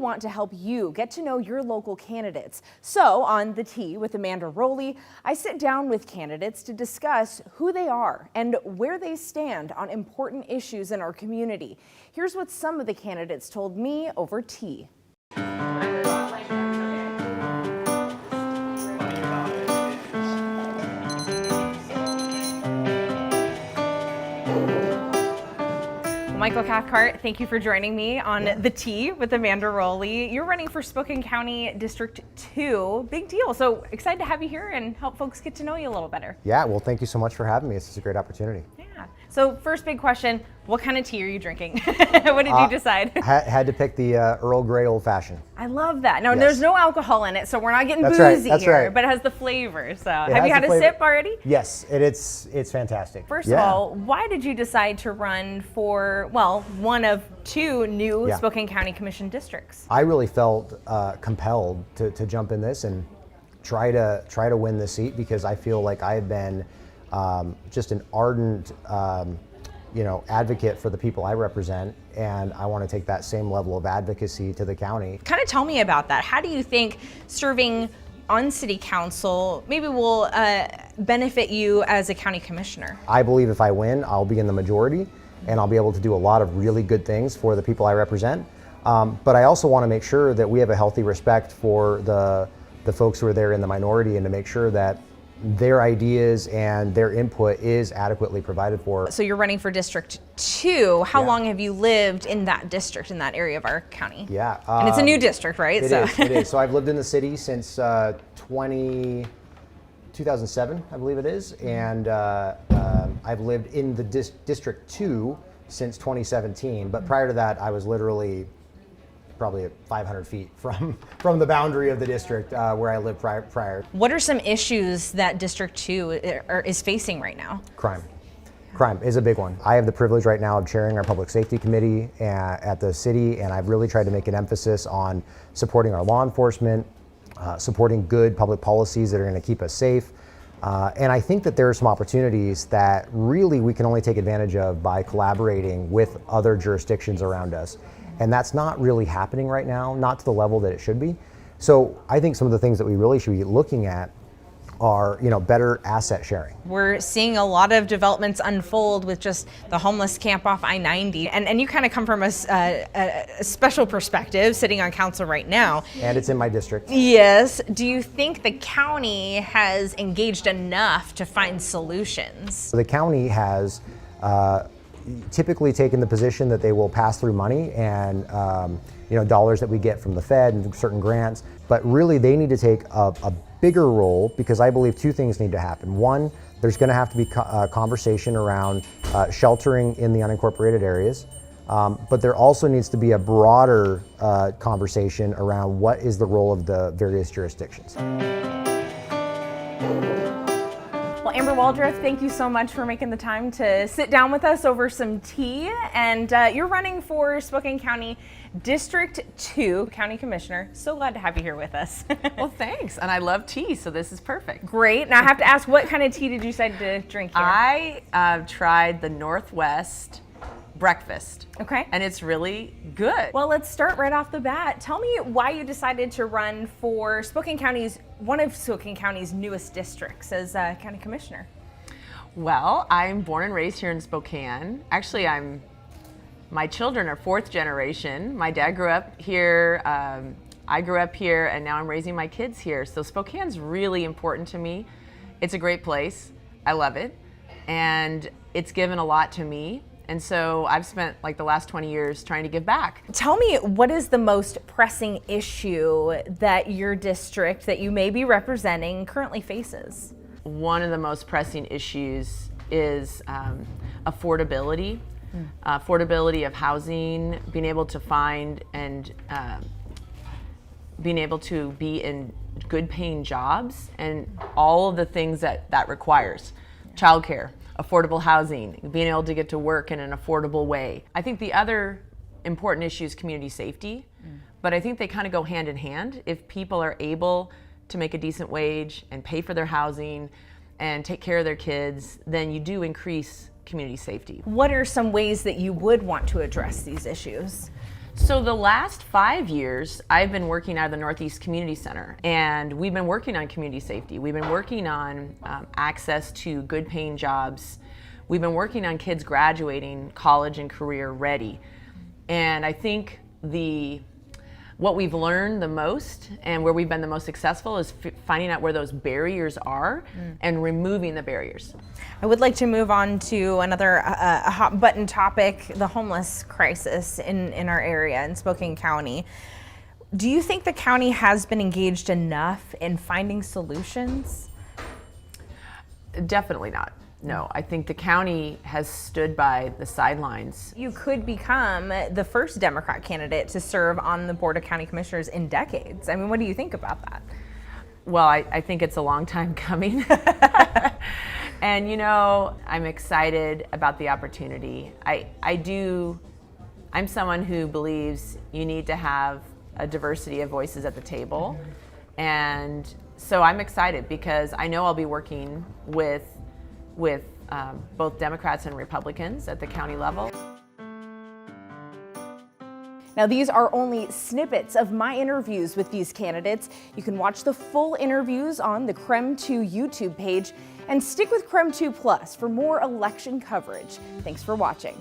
want to help you get to know your local candidates. So on The T with Amanda Roley, I sit down with candidates to discuss who they are and where they stand on important issues in our community. Here's what some of the candidates told me over tea. Michael Cathcart, thank you for joining me on The T with Amanda Roley. You're running for Spokane County District 2. Big deal. So excited to have you here and help folks get to know you a little better. Yeah, well, thank you so much for having me. This is a great opportunity. Yeah. So first big question, what kind of tea are you drinking? What did you decide? Had to pick the Earl Grey Old Fashioned. I love that. Now, Yes. There's no alcohol in it, so we're not getting That's boozy right. here, Right. but it has the flavor. So It have you has had the a flavor. sip already? Yes, it's fantastic. First of all, why did you decide to run for, well, one of two new Spokane County Commission districts? I really felt compelled to jump in this and try to win this seat because I feel like I've been just an ardent advocate for the people I represent, and I want to take that same level of advocacy to the county. Kind of tell me about that. How do you think serving on city council maybe will benefit you as a county commissioner? I believe if I win, I'll be in the majority, and I'll be able to do a lot of really good things for the people I represent. But I also want to make sure that we have a healthy respect for the folks who are there in the minority, and to make sure that their ideas and their input is adequately provided for. So you're running for District 2. How long have you lived in that district, in that area of our county? Yeah. And it's a new district, right? It is. So I've lived in the city since 2007, I believe it is. And I've lived in the District 2 since 2017. But prior to that, I was literally probably 500 feet from the boundary of the district where I lived prior. What are some issues that District 2 is facing right now? Crime. Crime is a big one. I have the privilege right now of chairing our public safety committee at the city, and I've really tried to make an emphasis on supporting our law enforcement, supporting good public policies that are going to keep us safe. And I think that there are some opportunities that really we can only take advantage of by collaborating with other jurisdictions around us. And that's not really happening right now, not to the level that it should be. So I think some of the things that we really should be looking at are, better asset sharing. We're seeing a lot of developments unfold with just the homeless camp off I-90. And you kind of come from a special perspective, sitting on council right now. And it's in my district. Yes. Do you think the county has engaged enough to find solutions? So the county has typically taken the position that they will pass through money and dollars that we get from the Fed and certain grants, but really they need to take a bigger role, because I believe two things need to happen. One, there's going to have to be a conversation around sheltering in the unincorporated areas, but there also needs to be a broader conversation around what is the role of the various jurisdictions. Well, Amber Waldref, thank you so much for making the time to sit down with us over some tea. And you're running for Spokane County District 2 County Commissioner. So glad to have you here with us. Well, thanks. And I love tea, so this is perfect. Great. Now I have to ask, what kind of tea did you decide to drink here? I tried the Northwest breakfast. Okay. And it's really good. Well, let's start right off the bat. Tell me why you decided to run for one of Spokane County's newest districts as county commissioner. Well, I'm born and raised here in Spokane. Actually, my children are fourth generation. My dad grew up here. I grew up here, and now I'm raising my kids here. So Spokane's really important to me. It's a great place. I love it. And it's given a lot to me. And so I've spent like the last 20 years trying to give back. Tell me, what is the most pressing issue that your district that you may be representing currently faces? One of the most pressing issues is affordability. Affordability of housing, being able to find and being able to be in good paying jobs, and all of the things that requires. Childcare, affordable housing, being able to get to work in an affordable way. I think the other important issue is community safety, but I think they kind of go hand in hand. If people are able to make a decent wage and pay for their housing and take care of their kids, then you do increase community safety. What are some ways that you would want to address these issues? So the last 5 years, I've been working out of the Northeast Community Center, and we've been working on community safety. We've been working on access to good paying jobs. We've been working on kids graduating college and career ready. And I think what we've learned the most and where we've been the most successful is finding out where those barriers are and removing the barriers. I would like to move on to another hot button topic, the homeless crisis in our area in Spokane County. Do you think the county has been engaged enough in finding solutions? Definitely not. No, I think the county has stood by the sidelines. You could become the first Democrat candidate to serve on the Board of County Commissioners in decades. I mean, what do you think about that? Well, I think it's a long time coming. And I'm excited about the opportunity. I'm someone who believes you need to have a diversity of voices at the table. And so I'm excited because I know I'll be working with both Democrats and Republicans at the county level. Now, these are only snippets of my interviews with these candidates. You can watch the full interviews on the KREM 2 YouTube page and stick with KREM 2 Plus for more election coverage. Thanks for watching.